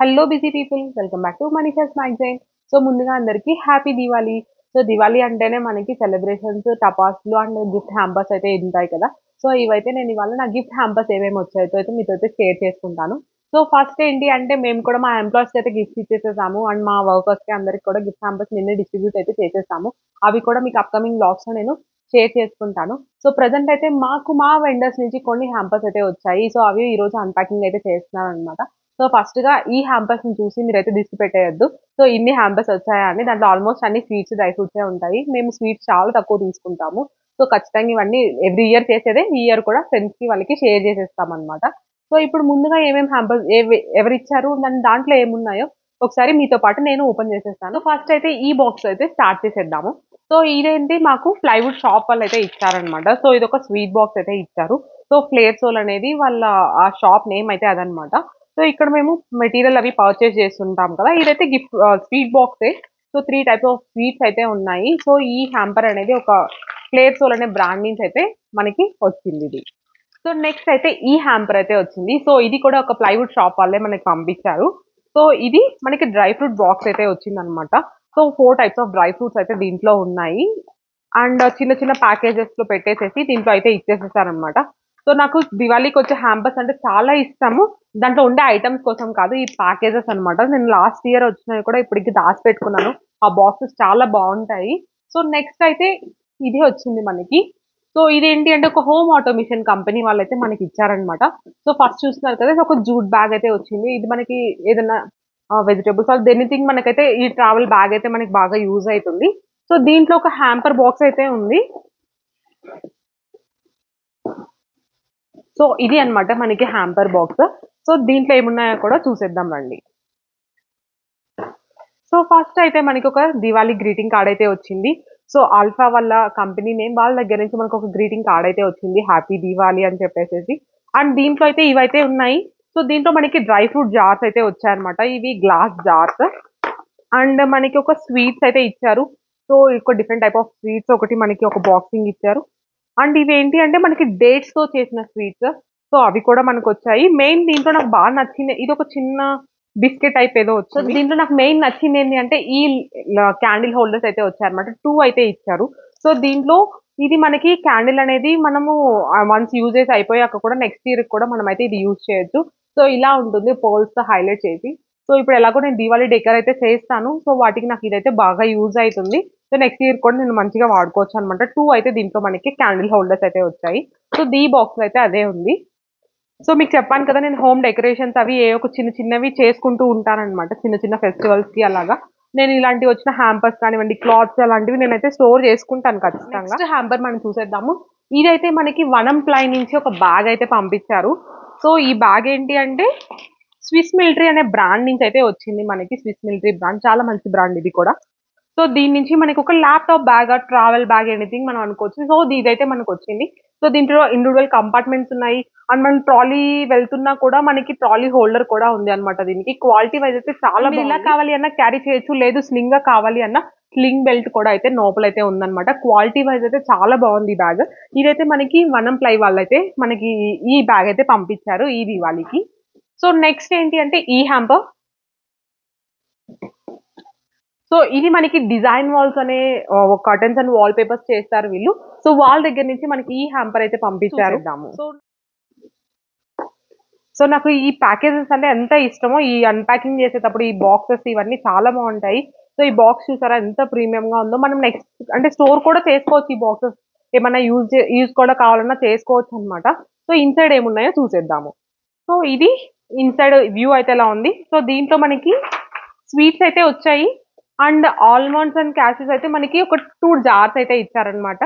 Hello busy people welcome back to Manisha's magazine. So ముందుగా అందరికీ happy Diwali. So Diwali అంటేనే మనకి సెలబ్రేషన్స్, టపాసులు అండ్ గిఫ్ట్ హ్యాంపర్స్ అయితే ఉంటాయి కదా. సో ఇవైతే నేను ఇవాళ నా గిఫ్ట్ హ్యాంపర్స్ ఏమేమి వచ్చాయో అయితే మీతో అయితే షేర్ చేసుకుంటాను. సో ఫస్ట్ ఏంటి అంటే మేము కూడా మా ఎంప్లాయీస్కి అయితే గిఫ్ట్స్ ఇచ్చేసేసాము అండ్ మా వర్కర్స్కి అందరికి కూడా గిఫ్ట్ హ్యాంపర్స్ నిన్నే డిస్ట్రిబ్యూట్ అయితే చేసేసాము. అవి కూడా మీకు అప్కమింగ్ బ్లాగ్స్లో నేను షేర్ చేసుకుంటాను. సో ప్రెజెంట్ అయితే మాకు మా వెండర్స్ నుంచి కొన్ని హ్యాంపర్స్ అయితే వచ్చాయి. సో అవి ఈరోజు అన్పాకింగ్ అయితే చేస్తున్నాను అనమాట. సో ఫస్ట్‌గా ఈ హ్యాంపర్స్‌ని చూసి మీరైతే దిష్టి పెట్టేయొద్దు. సో ఇన్ని హ్యాంపర్స్ వచ్చాయా అని. దాంట్లో ఆల్‌మోస్ట్ అన్ని స్వీట్స్, డ్రై ఫ్రూట్సే ఉంటాయి. మేము స్వీట్స్ చాలా తక్కువ తీసుకుంటాము. సో ఖచ్చితంగా ఇవన్నీ ఎవ్రీ ఇయర్ చేసేదే. ఈ ఇయర్ కూడా ఫ్రెండ్స్‌కి వాళ్ళకి షేర్ చేసేస్తామనమాట. సో ఇప్పుడు ముందుగా ఏమేమి హ్యాంపర్స్ ఎవరిచ్చారు దాంట్లో ఏమున్నాయో ఒకసారి మీతో పాటు నేను ఓపెన్ చేసేస్తాను. ఫస్ట్ అయితే ఈ బాక్స్ అయితే స్టార్ట్ చేసేద్దాము. సో ఇదేంటి మాకు ప్లైవుడ్ షాప్ వాళ్ళైతే ఇచ్చారనమాట. సో ఇదొక స్వీట్ బాక్స్ అయితే ఇచ్చారు. సో ఫ్లేర్ సోల్ అనేది వాళ్ళ ఆ షాప్ నేమ్ అయితే అదనమాట. సో ఇక్కడ మేము మెటీరియల్ అవి పర్చేస్ చేస్తుంటాం కదా. ఇదైతే స్వీట్ బాక్సే. సో 3 టైప్స్ ఆఫ్ స్వీట్స్ అయితే ఉన్నాయి. సో ఈ హ్యాంపర్ అనేది ఒక ఫ్లేర్ సోల్ అనే బ్రాండ్ నుంచి అయితే మనకి వచ్చింది ఇది. సో నెక్స్ట్ అయితే ఈ హ్యాంపర్ అయితే వచ్చింది. సో ఇది కూడా ఒక ప్లైవుడ్ షాప్ వాళ్ళే మనకి పంపించారు. సో ఇది మనకి డ్రై ఫ్రూట్ బాక్స్ అయితే వచ్చిందనమాట. So 4 types of dry fruits అయితే దీంట్లో ఉన్నాయి. అండ్ చిన్న చిన్న ప్యాకేజెస్‌లో పెట్టేసేసి దీంట్లో అయితే ఇచ్చేసేసారనమాట. సో నాకు దివాళీకి వచ్చే హ్యాంపర్స్ అంటే చాలా ఇష్టము. దాంట్లో ఉండే ఐటెమ్స్ కోసం కాదు. ఈ ప్యాకేజెస్ అనమాట. నేను లాస్ట్ ఇయర్ వచ్చినవి కూడా ఇప్పటికి దాచిపెట్టుకున్నాను. ఆ బాక్సెస్ చాలా బావుంటాయి. సో నెక్స్ట్ అయితే ఇది వచ్చింది మనకి. సో ఇదేంటి అంటే ఒక హోమ్ ఆటోమేషన్ కంపెనీ వాళ్ళైతే మనకి ఇచ్చారనమాట. సో ఫస్ట్ చూస్తున్నారు కదా, ఇది ఒక జూట్ బ్యాగ్ అయితే వచ్చింది. ఇది మనకి ఏదైనా వెజిటబుల్స్ ఆర్ ఎనీథింగ్ మనకైతే ఈ ట్రావెల్ బ్యాగ్ అయితే మనకి బాగా యూజ్ అయితుంది. సో దీంట్లో ఒక హ్యాంపర్ బాక్స్ అయితే ఉంది. సో ఇది అన్నమాట మనకి హ్యాంపర్ బాక్స్. సో దీంట్లో ఏమున్నాయో కూడా చూసేద్దాం రండి. సో ఫస్ట్ అయితే మనకి ఒక దివాళీ గ్రీటింగ్ కార్డ్ అయితే వచ్చింది. సో ఆల్ఫా వాళ్ళ కంపెనీ నేమ్ వాళ్ళ దగ్గర నుంచి మనకు ఒక గ్రీటింగ్ కార్డ్ అయితే వచ్చింది. హ్యాపీ దివాళీ అని చెప్పేసేసి. అండ్ దీంట్లో అయితే ఇవైతే ఉన్నాయి. సో దీంట్లో మనకి డ్రై ఫ్రూట్ జార్స్ అయితే వచ్చాయన్నమాట. ఇవి గ్లాస్ జార్స్. అండ్ మనకి ఒక స్వీట్స్ అయితే ఇచ్చారు. సో ఒక డిఫరెంట్ టైప్ ఆఫ్ స్వీట్స్ ఒకటి మనకి ఒక బాక్సింగ్ ఇచ్చారు. అండ్ ఇవేంటి అంటే మనకి డేట్స్‌తో చేసిన స్వీట్స్. సో అవి కూడా మనకొచ్చాయి. మెయిన్ దీంట్లో నాకు బాగా నచ్చింది. ఇదొక చిన్న బిస్కెట్ టైప్ ఏదో వచ్చింది. సో దీంట్లో నాకు మెయిన్ నచ్చిందేంటి అంటే ఈ క్యాండిల్ హోల్డర్స్ అయితే వచ్చాయన్నమాట. 2 అయితే ఇచ్చారు. సో దీంట్లో ఇది మనకి క్యాండిల్ అనేది మనము వన్స్ యూజ్ చేసి అయిపోయాక కూడా నెక్స్ట్ ఇయర్‌కి కూడా మనమైతే ఇది యూజ్ చేయొచ్చు. సో ఇలా ఉంటుంది పర్ల్స్‌తో హైలైట్ చేసి. సో ఇప్పుడు ఎలాగో నేను దీవాళీ డెకర్ అయితే చేస్తాను. సో వాటికి నాకు ఇదైతే బాగా యూజ్ అయితుంది. సో నెక్స్ట్ ఇయర్ కూడా నేను మంచిగా వాడుకోవచ్చు అనమాట. 2 అయితే దీంట్లో మనకి క్యాండిల్ హోల్డర్స్ అయితే వచ్చాయి. సో బాక్స్‌లో అయితే అదే ఉంది. సో మీకు చెప్పాను కదా, నేను హోమ్ డెకరేషన్స్ అవి ఏ ఒక చిన్న చిన్నవి చేసుకుంటూ ఉంటాననమాట. చిన్న చిన్న ఫెస్టివల్స్‌కి అలాగా. నేను ఇలాంటివి వచ్చిన హ్యాంపర్స్ కానివ్వండి, క్లాత్స్ అలాంటివి నేనైతే స్టోర్ చేసుకుంటాను ఖచ్చితంగా. నెక్స్ట్ హ్యాంపర్ మనం చూసేద్దాము. ఇదైతే మనకి వనం ప్లై నుంచి ఒక బ్యాగ్ అయితే పంపించారు. సో ఈ బ్యాగ్ ఏంటి అంటే స్విస్ మిలిటరీ అనే బ్రాండ్ నుంచి అయితే వచ్చింది మనకి. స్విస్ మిలిటరీ బ్రాండ్ చాలా మంచి బ్రాండ్ ఇది కూడా. సో దీని నుంచి మనకి ఒక laptop bag, travel bag anything మనం అనుకోవచ్చు. సో ఇదైతే మనకొచ్చింది. సో దీంట్లో ఇండివిడ్యువల్ కంపార్ట్మెంట్స్ ఉన్నాయి. అండ్ మనం ట్రాలీ వెళ్తున్నా కూడా మనకి ట్రాలీ హోల్డర్ కూడా ఉంది అన్నమాట దీనికి. క్వాలిటీ వైస్ అయితే చాలా బాగుంది. ఇలా కావాలి అన్నా క్యారీ చేయొచ్చు. లేదు స్లింగ్‌గా కావాలి అన్నా స్లింగ్ బెల్ట్ కూడా అయితే లోపలైతే ఉందన్నమాట. క్వాలిటీ వైస్ అయితే చాలా బాగుంది ఈ బ్యాగ్. ఇదైతే మనకి వనం ప్లై వాళ్ళైతే మనకి ఈ బ్యాగ్ అయితే పంపించారు ఈ దివాళీకి. సో నెక్స్ట్ ఏంటి అంటే ఈ హ్యాంపర్. సో ఇది మనకి డిజైన్ వాల్స్ అనే కర్టన్స్ అండ్ వాల్ పేపర్స్ చేస్తారు వీళ్ళు. సో వాళ్ళ దగ్గర నుంచి మనకి ఈ హ్యాంపర్ అయితే పంపించారు. సో నాకు ఈ ప్యాకేజెస్ అంటే ఎంత ఇష్టమో, ఈ అన్‌ప్యాకింగ్ చేసేటప్పుడు ఈ బాక్సెస్ ఇవన్నీ చాలా బాగుంటాయి. సో ఈ బాక్స్ చూసారా ఎంత ప్రీమియంగా ఉందో. మనం నెక్స్ట్ అంటే స్టోర్ కూడా చేసుకోవచ్చు ఈ బాక్సెస్. ఏమన్నా యూజ్ కూడా కావాలన్నా చేసుకోవచ్చు అనమాట. సో ఇన్సైడ్ ఏమున్నాయో చూసేద్దాము. సో ఇది ఇన్సైడ్ వ్యూ అయితే ఎలా ఉంది. సో దీంట్లో మనకి స్వీట్స్ అయితే వచ్చాయి. అండ్ ఆల్మండ్స్ అండ్ క్యాషెస్ అయితే మనకి ఒక 2 జార్స్ అయితే ఇచ్చారనమాట.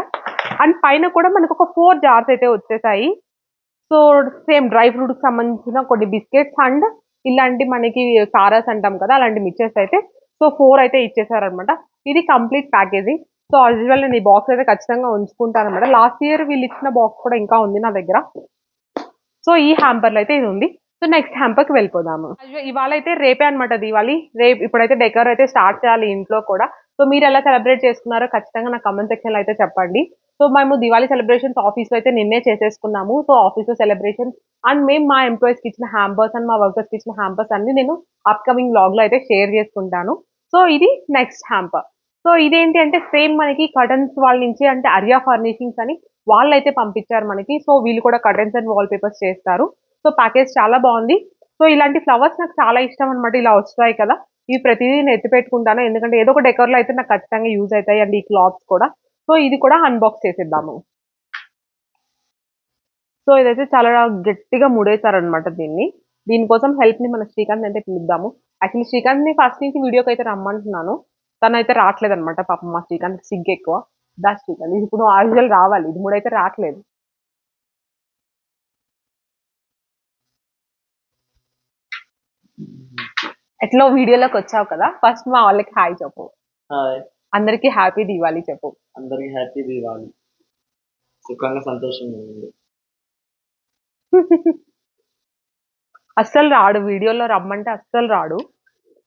అండ్ పైన కూడా మనకు ఒక 4 జార్స్ అయితే వచ్చేసాయి. సో సేమ్ డ్రై ఫ్రూట్‌కి సంబంధించిన కొన్ని బిస్కెట్స్ అండ్ ఇలాంటి మనకి కారాస్ అంటాం కదా, అలాంటి మిక్చర్స్ అయితే సో 4 అయితే ఇచ్చేసారనమాట. ఇది complete packaging. So as usual నేను ఈ బాక్స్ అయితే ఖచ్చితంగా ఉంచుకుంటాననమాట. లాస్ట్ ఇయర్ వీళ్ళు ఇచ్చిన బాక్స్ కూడా ఇంకా ఉంది నా దగ్గర. సో ఈ హ్యాంపర్‌లో అయితే ఇది ఉంది. సో నెక్స్ట్ హ్యాంపర్‌కి వెళ్ళిపోదాము. ఇవాళ అయితే రేపే అనమాట దివాళీ. ఇప్పుడైతే డెకర్ అయితే స్టార్ట్ చేయాలి ఇంట్లో కూడా. సో మీరు ఎలా సెలబ్రేట్ చేసుకున్నారో ఖచ్చితంగా నా కామెంట్ సెక్షన్‌లో అయితే చెప్పండి. సో మేము దివాళీ సెలబ్రేషన్స్ ఆఫీస్‌లో అయితే నిన్నే చేసేసుకున్నాము. సో ఆఫీస్‌లో సెలబ్రేషన్స్ అండ్ మేము మా ఎంప్లాయీస్‌కి ఇచ్చిన హ్యాంపర్స్ అండ్ మా వర్కర్స్‌కి ఇచ్చిన హ్యాంపర్స్ అన్నీ నేను అప్‌కమింగ్ వ్లాగ్‌లో అయితే షేర్ చేసుకుంటాను. సో ఇది నెక్స్ట్ హ్యాంపర్. సో ఇదేంటి అంటే సేమ్ మనకి కర్టన్స్ వాళ్ళ నుంచి అంటే ఆర్యా ఫర్నిషింగ్స్ అని వాళ్ళైతే పంపించారు మనకి. సో వీళ్ళు కూడా కర్టన్స్ అండ్ వాల్ పేపర్స్ చేస్తారు. సో ప్యాకేజ్ చాలా బావుంది. సో ఇలాంటి ఫ్లవర్స్ నాకు చాలా ఇష్టం అన్నమాట. ఇలా వస్తాయి కదా! ఇవి ప్రతిదీ నేను ఎత్తిపెట్టుకుంటాను. ఎందుకంటే ఏదో ఒక డెకోర్‌లో అయితే నాకు ఖచ్చితంగా యూజ్ అయితాయి. అండ్ ఈ క్లాత్స్ కూడా. సో ఇది కూడా అన్బాక్స్ చేసేద్దాము. సో ఇదైతే చాలా గట్టిగా ముడేశారనమాట దీన్ని. దీనికోసం హెల్ప్‌ని మన శ్రీకాంత్‌ని అయితే పిలుద్దాము. యాక్చువల్లీ శ్రీకాంత్‌ని ఫస్ట్ నుంచి వీడియోకైతే రమ్మంటున్నాను. తనైతే రావట్లేదనమాట. పాపం మా శ్రీకాంత్‌కి సిగ్గెక్కువ. దా శ్రీకాంత్ ఇది ఇప్పుడు యాస్ యూజువల్ రావాలి. ఇది ముడైతే రాట్లేదు. ఎట్లో వీడియోలోకొచ్చావు కదా! ఫస్ట్ మా వాళ్ళకి హాయ్ చెప్పు. హాయ్. అందరికి హ్యాపీ దీవాళి చెప్పు. అందరికి హ్యాపీ దీవాళి. సుఖంగా సంతోషంగా ఉండండి. అస్సలు రాడు. వీడియోలో రమ్మంటే అస్సలు రాడు.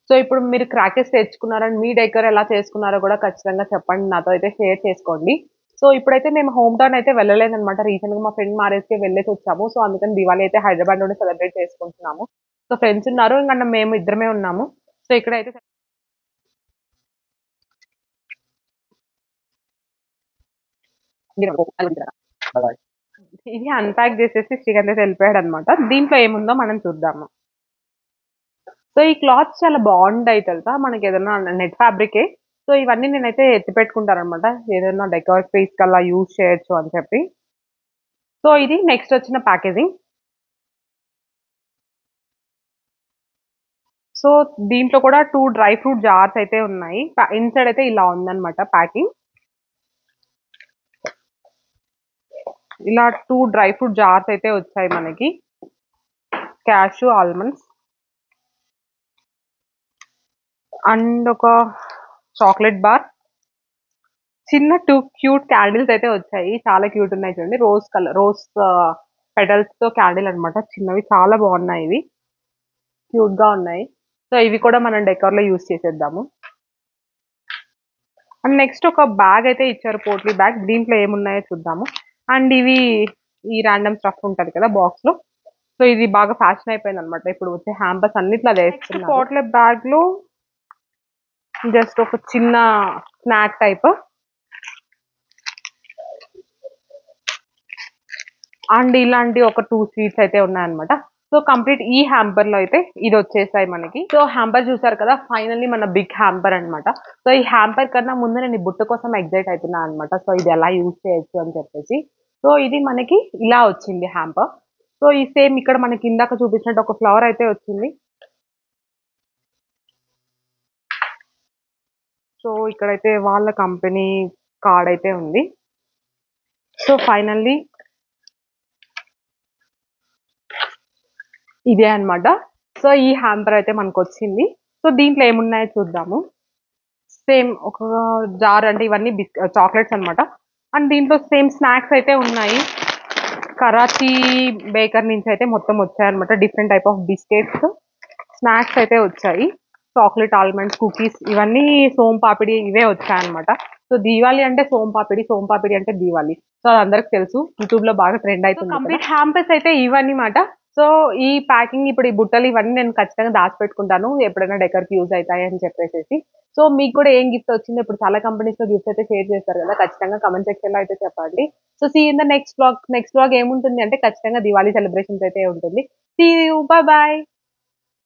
సో ఇప్పుడు మీరు క్రాకర్స్ తెచ్చుకున్నారని మీ డెకర్ ఎలా చేసుకున్నారో కూడా ఖచ్చితంగా చెప్పండి. నాతో అయితే షేర్ చేసుకోండి. సో ఇప్పుడైతే మేము హోమ్ టౌన్ అయితే వెళ్ళలేదనమాట. రీసెంట్‌గా మా ఫ్రెండ్ మ్యారేజ్‌కి వెళ్ళేసొచ్చాము. సో అందుకని దివాళీ అయితే హైదరాబాద్‌లోనే సెలబ్రేట్ చేసుకుంటున్నాము. సో ఫ్రెండ్స్ ఉన్నారు. ఇంక మేము ఇద్దరమే ఉన్నాము. సో ఇక్కడైతే బాయ్. ఇది అన్‌ప్యాక్ చేసేసి శ్రీకాంత్ అయితే వెళ్ళిపోయాడనమాట. దీంట్లో ఏముందో మనం చూద్దాము. సో ఈ క్లాత్స్ చాలా బాగుంటాయి తెలుసా! మనకేదన్నా నెట్ ఫ్యాబ్రికే. సో ఇవన్నీ నేనైతే ఎత్తిపెట్టుకుంటాననమాట. ఏదైనా డెకర్ పీస్‌కలా యూజ్ చేయొచ్చు అని చెప్పి. సో ఇది నెక్స్ట్ వచ్చిన ప్యాకేజింగ్. సో దీంట్లో కూడా 2 డ్రై ఫ్రూట్ జార్స్ అయితే ఉన్నాయి. ఇన్‌సైడ్ అయితే ఇలా ఉందనమాట ప్యాకింగ్. ఇలా 2 డ్రై ఫ్రూట్ జార్స్ అయితే వచ్చాయి మనకి. క్యాష్యూ, ఆల్మండ్స్ అండ్ ఒక చాక్లెట్ బార్. చిన్న 2 క్యూట్ క్యాండిల్స్ అయితే వచ్చాయి. చాలా క్యూట్ ఉన్నాయి చూడండి. రోజ్ పెటల్స్‌తో క్యాండిల్ అన్నమాట. చిన్నవి చాలా బాగున్నాయి ఇవి. క్యూట్‌గా ఉన్నాయి. సో ఇవి కూడా మనం డెకర్‌లో యూజ్ చేసేద్దాము. అండ్ నెక్స్ట్ ఒక బ్యాగ్ అయితే ఇచ్చారు. పోట్లీ బ్యాగ్. దీంట్లో ఏమున్నాయో చూద్దాము. అండ్ ఇవి ఈ రాండమ్ స్టఫ్ ఉంటది కదా బాక్స్‌లో. సో ఇది బాగా ఫ్యాషన్ అయిపోయిందన్నమాట. ఇప్పుడు వచ్చే హ్యాంపర్స్ అన్నిట్లో అదే వేస్తున్నారు. పోట్లీ బ్యాగ్‌లో జస్ట్ ఒక చిన్న స్నాక్ టైప్. అండ్ ఇలాంటి ఒక 2 స్వీట్స్ అయితే ఉన్నాయన్నమాట. సో కంప్లీట్ ఈ హ్యాంపర్ లో అయితే ఇది వచ్చేసాయి మనకి. సో హ్యాంపర్ చూసారు కదా! ఫైనల్లీ మన బిగ్ హ్యాంపర్ అన్నమాట. సో ఈ హ్యాంపర్ కన్నా ముందు నేను ఈ బుట్ట కోసం ఎక్సైట్ అవుతున్నా అన్నమాట. సో ఇది ఎలా యూజ్ చేయొచ్చు అని చెప్పేసి. సో ఇది మనకి ఇలా వచ్చింది హ్యాంపర్. సో ఈ సేమ్ ఇక్కడ మనకి ఇందాక చూపించినట్టు ఒక ఫ్లవర్ అయితే వచ్చింది. సో ఇక్కడైతే వాళ్ళ కంపెనీ కార్డ్ అయితే ఉంది. సో ఫైనల్లీ ఇదే అన్నమాట. సో ఈ హ్యాంపర్ అయితే మనకు వచ్చింది. సో దీంట్లో ఏమున్నాయో చూద్దాము. సేమ్ ఒక జార్ అంటే ఇవన్నీ చాక్లెట్స్ అన్నమాట. అండ్ దీంట్లో సేమ్ స్నాక్స్ అయితే ఉన్నాయి. కరాచీ బేకర్ నుంచి అయితే మొత్తం వచ్చాయన్నమాట. Different type of biscuits, snacks అయితే వచ్చాయి. చాక్లెట్, ఆల్మండ్స్, కుకీస్ ఇవన్నీ సోమ్ పాపిడి ఇవే వచ్చాయన్నమాట. సో దీవాళి అంటే సోమ్ పాపిడి అంటే దీవాళి. సో అది అందరికి తెలుసు. యూట్యూబ్ లో బాగా ట్రెండ్ అవుతుంది. కంప్లీట్ హ్యాంపర్స్ అయితే ఇవన్నమాట. సో ఈ ప్యాకింగ్ ఇప్పుడు ఈ బుట్టలు ఇవన్నీ నేను ఖచ్చితంగా దాచిపెట్టుకుంటాను. ఎప్పుడైనా డెకర్‌కి యూజ్ అవుతాయి అని చెప్పేసేసి. సో మీకు కూడా ఏం గిఫ్ట్ వచ్చిందో ఇప్పుడు చాలా కంపెనీస్‌లో గిఫ్ట్స్ అయితే షేర్ చేస్తారు కదా! ఖచ్చితంగా కామెంట్ సెక్షన్‌లో అయితే చెప్పండి. So see you in the next vlog. Next vlog ఏముంటుంది అంటే ఖచ్చితంగా దివాళీ సెలబ్రేషన్స్ అయితే ఉంటుంది. See you. Bye by.